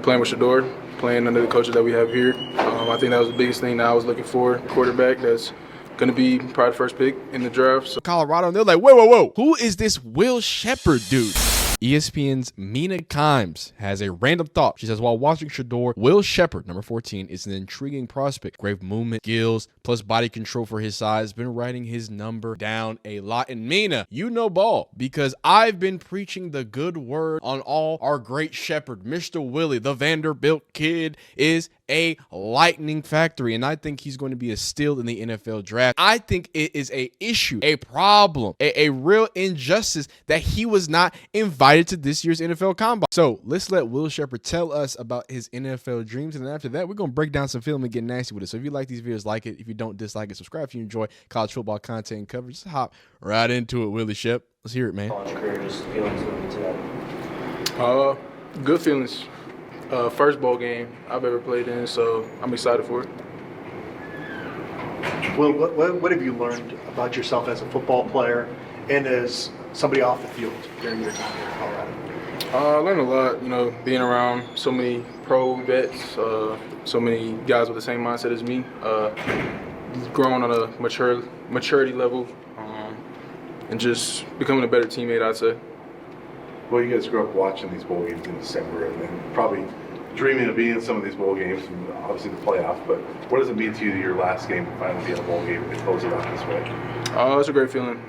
Playing with Shadeur, playing under the coaches that we have here. I think that was the biggest thing that I was looking for. Quarterback that's going to be probably the first pick in the draft. So. Colorado, and they're like, whoa. Who is this Will Sheppard dude? ESPN's Mina has a random thought. She says, while watching Shadeur, Will Sheppard, number 14, is an intriguing prospect. Great movement, skills, plus body control for his size. Been writing his number down a lot. And Mina, you know ball, because I've been preaching the good word on all our great Sheppard. Mr. Willie, the Vanderbilt kid, is a lightning factory, and I think he's going to be a steal in the NFL draft. I think it is a issue, a problem, a real injustice that he was not invited to this year's NFL Combine. So let's let Will Sheppard tell us about his NFL dreams, and then after that, we're going to break down some film and get nasty with it. So if you like these videos, like it. If you don't, dislike it. Subscribe if you enjoy college football content and coverage. Just hop right into it, Willie Shep. Let's hear it, man. College career, just feelings going into that. Good feelings. First bowl game I've ever played in, so I'm excited for it. Well, what have you learned about yourself as a football player and as somebody off the field during your time here in Colorado? I learned a lot, being around so many pro vets, so many guys with the same mindset as me, growing on a maturity level, and just becoming a better teammate, I'd say. Well, you guys grew up watching these bowl games in December and probably dreaming of being in some of these bowl games, and obviously the playoff. But what does it mean to you that your last game to finally be in a bowl game and close it out this way? It's a great feeling.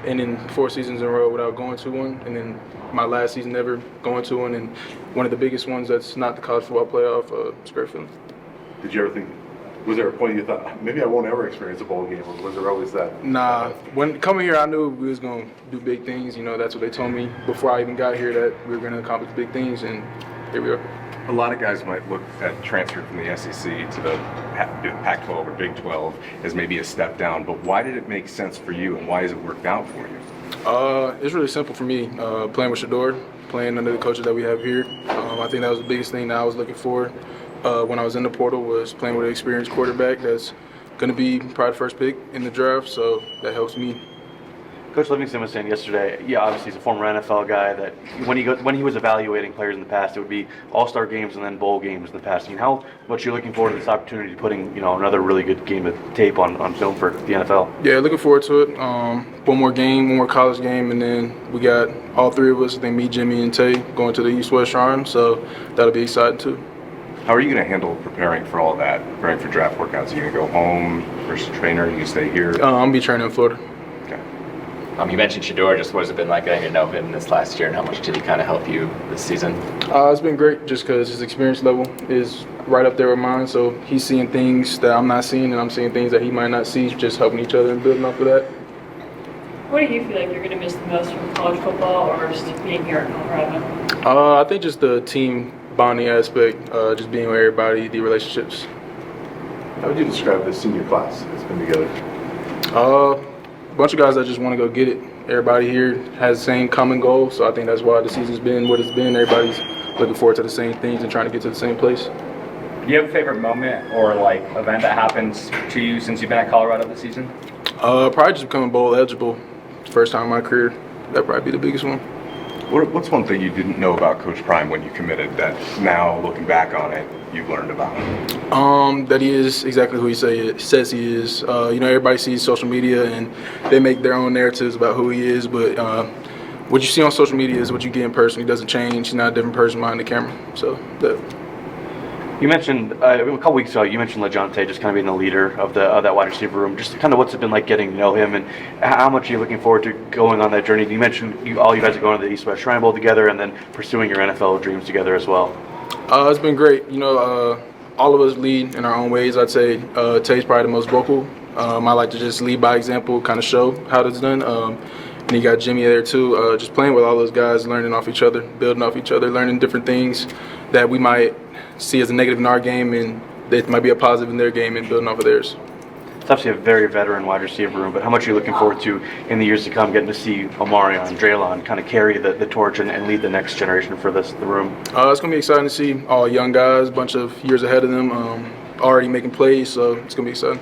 Ending 4 seasons in a row without going to one, and then my last season never going to one, and one of the biggest ones that's not the college football playoff. It's a great feeling. Did you ever think, was there a point you thought, maybe I won't ever experience a bowl game, or was there always that? Nah. When coming here, I knew we was going to do big things. That's what they told me before I even got here, that we were going to accomplish big things, and here we are. A lot of guys might look at transfer from the SEC to the Pac-12 or Big 12 as maybe a step down, but why did it make sense for you, and why has it worked out for you? It's really simple for me. Playing with Shadeur, playing under the coaches that we have here. I think that was the biggest thing that I was looking for when I was in the portal, was playing with an experienced quarterback that's going to be probably the first pick in the draft, so that helps me. Coach Livingston was saying yesterday, obviously he's a former NFL guy, that when he was evaluating players in the past, it would be all-star games and then bowl games in the past. How much you're looking forward to this opportunity, putting another really good game of tape on film for the NFL? Yeah, looking forward to it. One more game, one more college game, and then we got all three of us, I think me, Jimmy, and Tay, going to the East-West Shrine, so that'll be exciting too. How are you going to handle preparing for all that, preparing for draft workouts? Are you going to go home versus trainer? Are you going to stay here? I'm going to be training in Florida. You mentioned Shadeur. Just what has it been like getting to know him this last year, and how much did he kind of help you this season? It's been great, just because his experience level is right up there with mine. So he's seeing things that I'm not seeing, and I'm seeing things that he might not see, just helping each other and building up of that. What do you feel like you're going to miss the most from college football, or just being here in Colorado? I think just the team bonding aspect, just being with everybody, the relationships. How would you describe the senior class that's been together? A bunch of guys that just want to go get it. Everybody here has the same common goal, so I think that's why the season's been what it's been. Everybody's looking forward to the same things and trying to get to the same place. Do you have a favorite moment or event that happens to you since you've been at Colorado this season? Probably just becoming bowl eligible. First time in my career. That'd probably be the biggest one. What's one thing you didn't know about Coach Prime when you committed that now, looking back on it, you've learned about? That he is exactly who he says he is. Everybody sees social media and they make their own narratives about who he is, but what you see on social media is what you get in person. He doesn't change. He's not a different person behind the camera. So You mentioned a couple weeks ago, you mentioned LeJohntay just kind of being the leader of that wide receiver room. Just kind of what's it been like getting to know him, and how much are you looking forward to going on that journey? You mentioned all you guys are going to the East-West Shrine Bowl together, and then pursuing your NFL dreams together as well. It's been great. All of us lead in our own ways. I'd say Tay's probably the most vocal. I like to just lead by example, kind of show how it's done. And you got Jimmy there too. Just playing with all those guys, learning off each other, building off each other, learning different things that we might see as a negative in our game, and that might be a positive in their game, and building off of theirs. It's obviously a very veteran wide receiver room, but how much are you looking forward to in the years to come, getting to see Omarion, Draylon kind of carry the torch and lead the next generation for the room? It's going to be exciting to see all young guys, a bunch of years ahead of them, already making plays, so it's going to be exciting.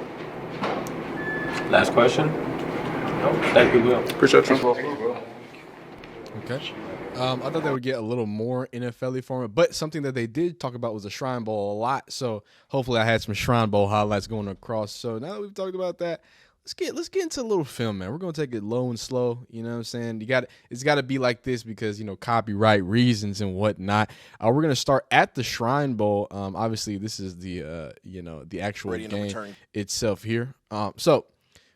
Last question? No, thank you, Will. Appreciate you. Okay. I thought they would get a little more NFL format, but something that they did talk about was the Shrine Bowl a lot. So hopefully I had some Shrine Bowl highlights going across. So now that we've talked about that, let's get into a little film, man. We're gonna take it low and slow. You know what I'm saying? It's got to be like this because copyright reasons and whatnot. We're gonna start at the Shrine Bowl. Obviously this is the the actual game itself here. So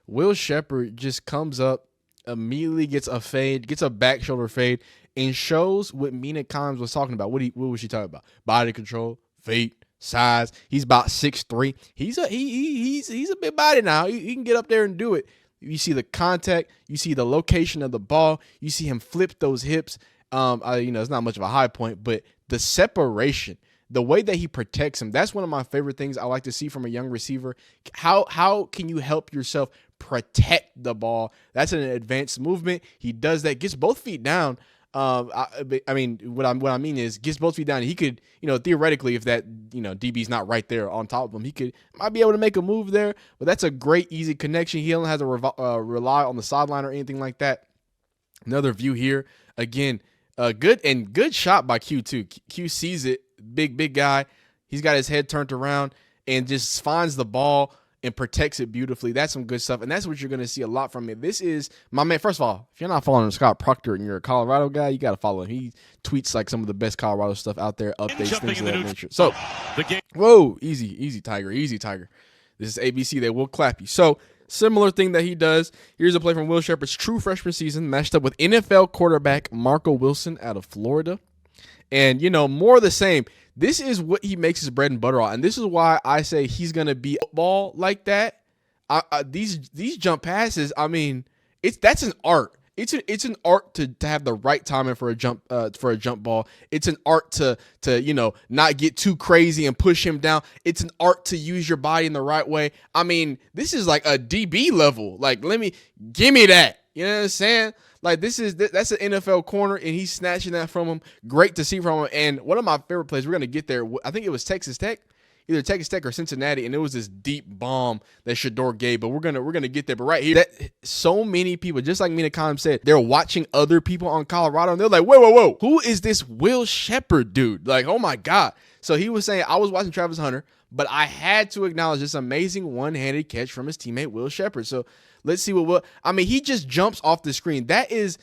Will Sheppard just comes up, immediately gets a fade, gets a back shoulder fade, and shows what Mina was talking about. What was she talking about? Body control, feet, size. He's about 6'3". He's a big body now. He can get up there and do it. You see the contact. You see the location of the ball. You see him flip those hips. It's not much of a high point, but the separation, the way that he protects him, that's one of my favorite things I like to see from a young receiver. How can you help yourself protect the ball? That's an advanced movement. He does that, gets both feet down. What I mean is gets both feet down. He could, theoretically, if that, DB's not right there on top of him, might be able to make a move there. But that's a great, easy connection. He doesn't have to rely on the sideline or anything like that. Another view here. Again, good shot by Q too. Q sees it. Big guy. He's got his head turned around and just finds the ball and protects it beautifully. That's some good stuff, and that's what you're going to see a lot from it. This is my man. First of all, if you're not following Scott Proctor and you're a Colorado guy, you got to follow him. He tweets like some of the best Colorado stuff out there, updates, things of that nature. So, whoa, easy, Tiger. This is ABC. They will clap you. So, similar thing that he does. Here's a play from Will Sheppard's true freshman season, matched up with NFL quarterback Marco Wilson out of Florida. And, more of the same. This is what he makes his bread and butter on. And this is why I say he's going to be a ball like that. These jump passes, that's an art. It's an art to have the right timing for a jump ball. It's an art to not get too crazy and push him down. It's an art to use your body in the right way. This is like a DB level. Like, give me that. You know what I'm saying? Like, that's an NFL corner, and he's snatching that from him. Great to see from him. And one of my favorite plays, we're going to get there. I think it was Texas Tech, either Texas Tech or Cincinnati, and it was this deep bomb that Shadeur gave. But we're gonna get there. But right here, so many people, just like Mina said, they're watching other people on Colorado, and they're like, whoa, who is this Will Sheppard dude? Like, oh my God. So he was saying, I was watching Travis Hunter, but I had to acknowledge this amazing one-handed catch from his teammate Will Sheppard. So let's see he just jumps off the screen. That is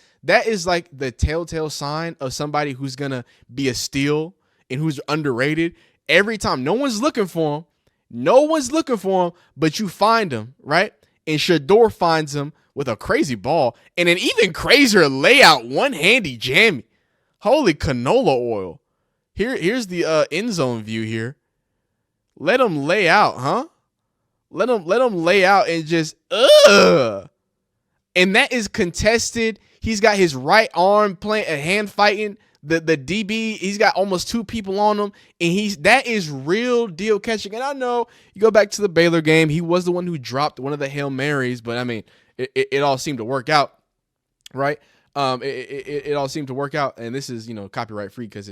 like the telltale sign of somebody who's gonna be a steal and who's underrated. Every time, no one's looking for him, but you find him, right? And Shadeur finds him with a crazy ball and an even crazier layout, one-handy jammy. Holy canola oil. Here's the end zone view here. Let him lay out, huh? Let him lay out and just and that is contested. He's got his right arm playing a hand fighting the DB. He's got almost two people on him, and that is real deal catching. And I know you go back to the Baylor game, he was the one who dropped one of the Hail Marys, but it all seemed to work out, right? It all seemed to work out, and this is copyright free because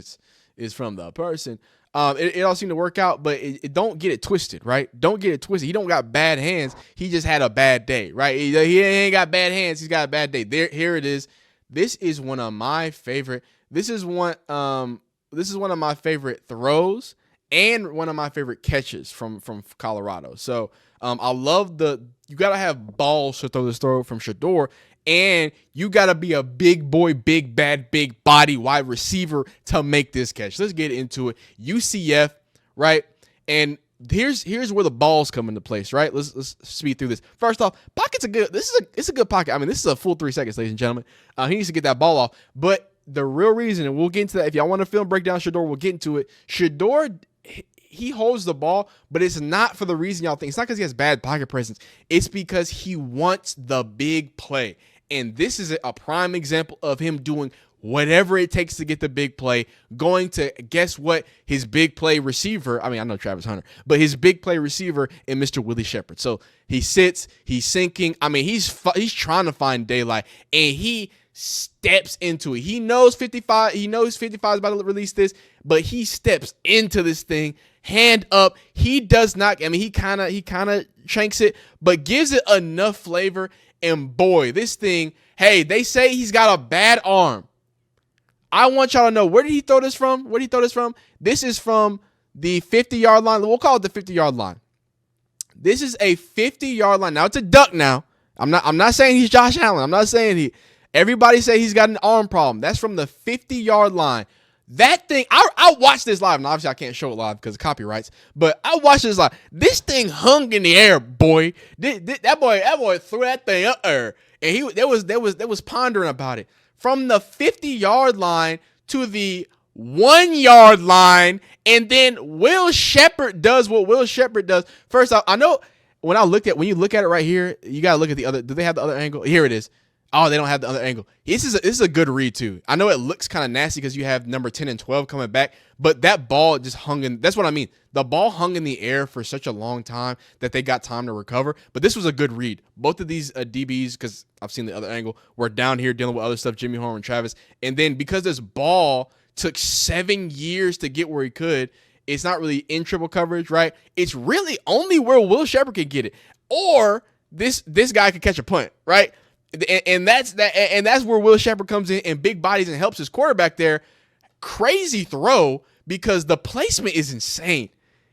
it's from the person. It all seemed to work out, but it don't get it twisted, right? Don't get it twisted. He don't got bad hands. He just had a bad day, right? He ain't got bad hands. He's got a bad day. Here it is. This is one of my favorite. This is one of my favorite throws and one of my favorite catches from Colorado. So I love you gotta have balls to throw this throw from Shadeur. And you got to be a big boy, big bad, big body wide receiver to make this catch. Let's get into it. UCF, right? And here's where the balls come into place, right? Let's speed through this. First off, pocket's it's a good pocket. This is a full 3 seconds, ladies and gentlemen. He needs to get that ball off. But the real reason, and we'll get into that. If y'all want to film breakdown Shadeur, we'll get into it. Shadeur, he holds the ball, but it's not for the reason y'all think. It's not because he has bad pocket presence. It's because he wants the big play. And this is a prime example of him doing whatever it takes to get the big play, going to, guess what, his big play receiver, I know Travis Hunter, but his big play receiver and Mr. Willie Sheppard. So he sits, he's sinking. He's trying to find daylight, and he steps into it. He knows 55 is about to release this, but he steps into this thing, hand up. He does not, he kind of shanks it, but gives it enough flavor. And boy, this thing, hey, they say he's got a bad arm. I want y'all to know, where did he throw this from? Where did he throw this from? This is from the 50-yard line. We'll call it the 50-yard line. This is a 50-yard line. Now, it's a duck now. I'm not saying he's Josh Allen. I'm not saying everybody say he's got an arm problem. That's from the 50-yard line. That thing, I watched this live. Now, obviously, I can't show it live because of copyrights, but I watched this live. This thing hung in the air, boy. That boy threw that thing up there, and there was pondering about it. From the 50-yard line to the 1-yard line, and then Will Sheppard does what Will Sheppard does. First off, I know when you look at it right here, you gotta look at the other. Do they have the other angle? Here it is. Oh, they don't have the other angle. This is a good read too. I know it looks kind of nasty because you have number 10 and 12 coming back, but that ball just hung in. That's what I mean. The ball hung in the air for such a long time that they got time to recover. But this was a good read. Both of these DBs, because I've seen the other angle, were down here dealing with other stuff. Jimmy Horn and Travis, and then because this ball took 7 years to get where he could, it's not really in triple coverage, right? It's really only where Will Sheppard can get it, or this guy could catch a punt, right? And that's where Will Sheppard comes in and big bodies and helps his quarterback there. Crazy throw because the placement is insane.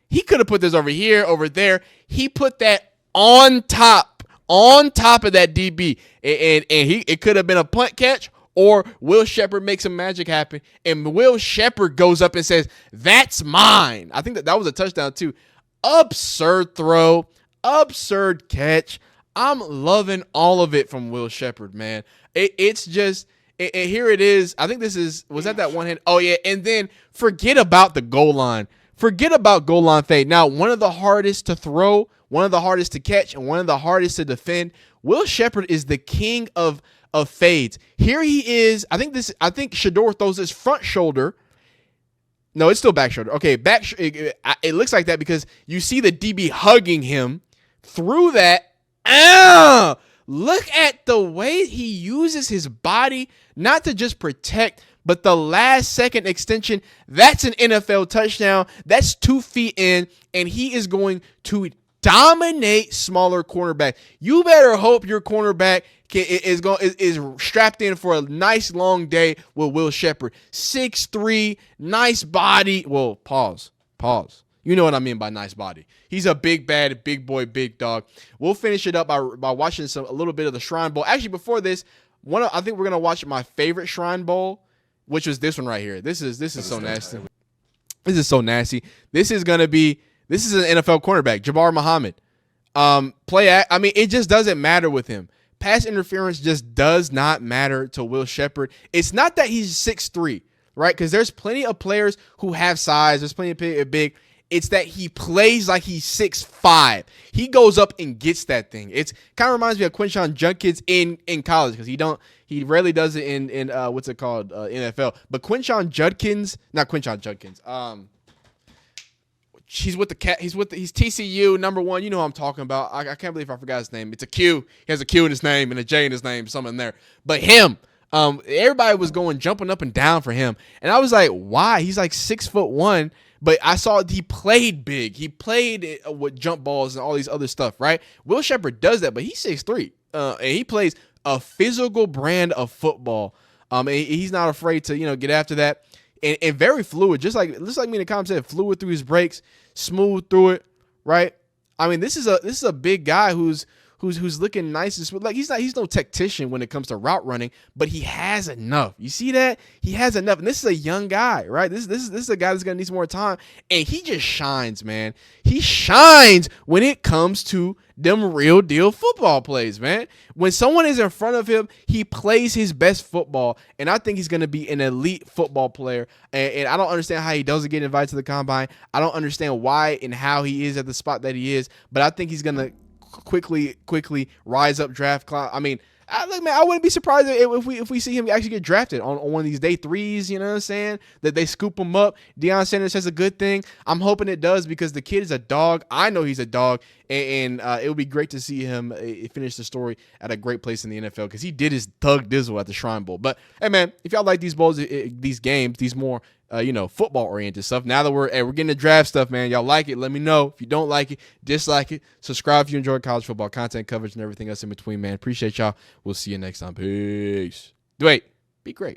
He could have put this over here, over there. He put that on top of that DB, and it could have been a punt catch, or Will Sheppard makes some magic happen, and Will Sheppard goes up and says, "That's mine." I think that was a touchdown too. Absurd throw, absurd catch. I'm loving all of it from Will Sheppard, man. It's just, and here it is. I think was that one hand? Oh, yeah. And then forget about the goal line. Forget about goal line fade. Now, one of the hardest to throw, one of the hardest to catch, and one of the hardest to defend. Will Sheppard is the king of fades. Here he is. I think Shadeur throws his front shoulder. No, it's still back shoulder. Okay, it looks like that because you see the DB hugging him through that. Look at the way he uses his body, not to just protect, but the last second extension. That's an NFL touchdown. That's 2 feet in, and he is going to dominate smaller cornerback. You better hope your cornerback is strapped in for a nice long day with Will Sheppard. 6'3", nice body. Well, pause. You know what I mean by nice body. He's a big, bad, big boy, big dog. We'll finish it up by watching a little bit of the Shrine Bowl. Actually, before this, I think we're gonna watch my favorite Shrine Bowl, which was this one right here. This is so nasty. This is so nasty. This is an NFL cornerback, Jabbar Muhammad. I mean, it just doesn't matter with him. Pass interference just does not matter to Will Sheppard. It's not that he's 6'3", right? Because there's plenty of players who have size. There's plenty of big. It's that he plays like he's 6'5". He goes up and gets that thing. It's kind of reminds me of Quinshon Judkins in college because he rarely does it in what's it called, NFL. But Quinshon Judkins, not Quinshon Judkins. He's with the cat. He's TCU #1. You know who I'm talking about. I can't believe I forgot his name. It's a Q. He has a Q in his name and a J in his name, something there. But him. Everybody was jumping up and down for him, and I was like, why? He's like 6'1". But I saw he played big. He played with jump balls and all these other stuff, right? Will Sheppard does that, but he's 6'3", and he plays a physical brand of football. And he's not afraid to get after that, and very fluid, just like Mina Kimes said, fluid through his breaks, smooth through it, right? I mean, this is a big guy who's looking nice and smooth. Like he's no tactician when it comes to route running, but he has enough. You see that? He has enough. And this is a young guy, right? This is a guy that's gonna need some more time. And he just shines, man. He shines when it comes to them real deal football plays, man. When someone is in front of him, he plays his best football. And I think he's gonna be an elite football player. And I don't understand how he doesn't get invited to the combine. I don't understand why and how he is at the spot that he is, but I think he's gonna quickly rise up draft clock. I mean, I wouldn't be surprised if we see him actually get drafted on one of these day 3s, you know what I'm saying? That they scoop him up. Deion Sanders has a good thing. I'm hoping it does because the kid is a dog. I know he's a dog, and it would be great to see him finish the story at a great place in the NFL because he did his thug dizzle at the Shrine Bowl. But hey, man, if y'all like these bowls, these games, these more football oriented stuff. Now that we're getting the draft stuff, man, y'all like it, let me know. If you don't like it, dislike it. Subscribe if you enjoy college football content coverage and everything else in between, man. Appreciate y'all. We'll see you next time. Peace. Wait, be great.